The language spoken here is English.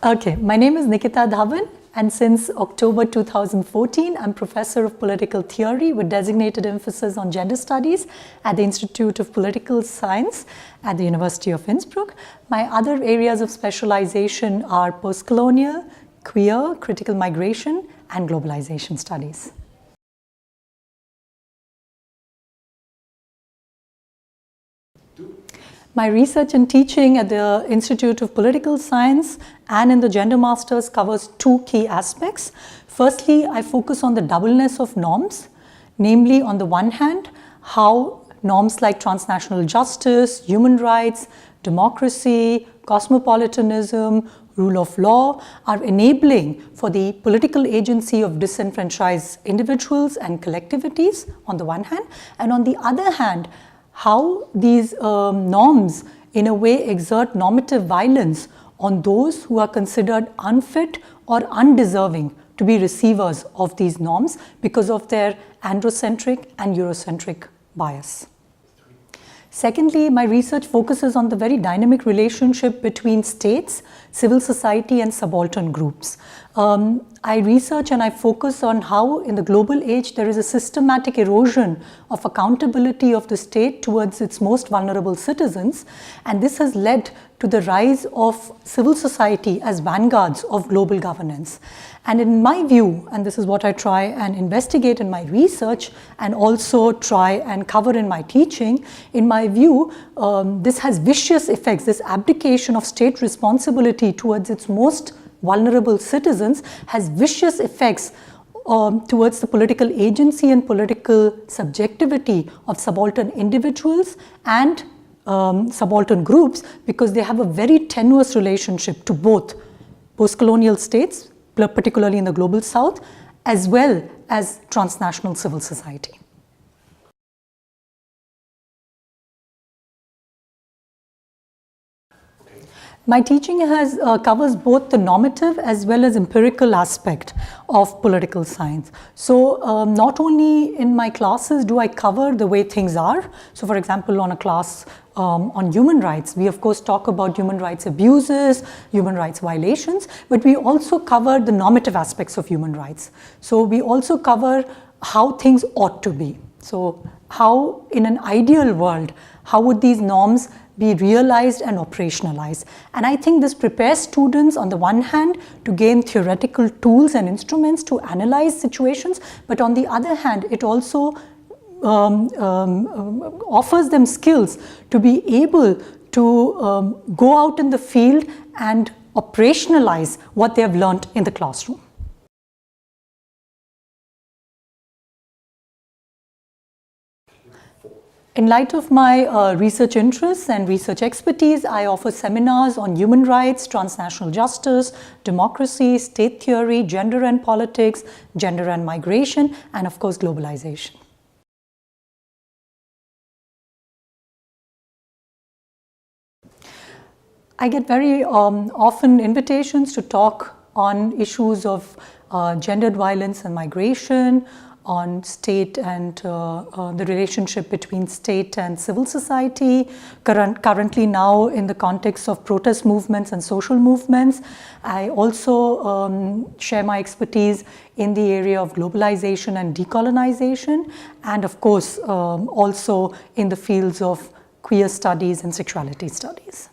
Okay, my name is Nikita Dhawan, and since October 2014, I'm Professor of Political Theory with designated emphasis on gender studies at the Institute of Political Science at the University of Innsbruck. My other areas of specialization are postcolonial, queer, critical migration, and globalization studies. My research and teaching at the Institute of Political Science and in the Gender Masters covers two key aspects. Firstly, I focus on the doubleness of norms, namely on the one hand, how norms like transnational justice, human rights, democracy, cosmopolitanism, rule of law are enabling for the political agency of disenfranchised individuals and collectivities on the one hand, and on the other hand, how these norms in a way exert normative violence on those who are considered unfit or undeserving to be receivers of these norms because of their androcentric and Eurocentric bias. Secondly, my research focuses on the very dynamic relationship between states, civil society, and subaltern groups. I research and I focus on how in the global age there is a systematic erosion of accountability of the state towards its most vulnerable citizens, and this has led to the rise of civil society as vanguards of global governance. And in my view, and this is what I try and investigate in my research and also try and cover in my teaching, in my view, this has vicious effects. This abdication of state responsibility towards its most vulnerable citizens has vicious effects towards the political agency and political subjectivity of subaltern individuals and subaltern groups, because they have a very tenuous relationship to both post-colonial states, particularly in the global south, as well as transnational civil society. My teaching covers both the normative as well as empirical aspect of political science. So not only in my classes do I cover the way things are. So for example, on a class on human rights, we of course talk about human rights abuses, human rights violations, but we also cover the normative aspects of human rights. So we also cover how things ought to be. So how in an ideal world, how would these norms be realized and operationalized. And I think this prepares students on the one hand to gain theoretical tools and instruments to analyze situations, but on the other hand it also offers them skills to be able to go out in the field and operationalize what they have learned in the classroom. In light of my research interests and research expertise, I offer seminars on human rights, transnational justice, democracy, state theory, gender and politics, gender and migration, and of course globalization. I get very often invitations to talk on issues of gendered violence and migration, on state and the relationship between state and civil society, currently now in the context of protest movements and social movements. I also share my expertise in the area of globalization and decolonization, and of course also in the fields of queer studies and sexuality studies.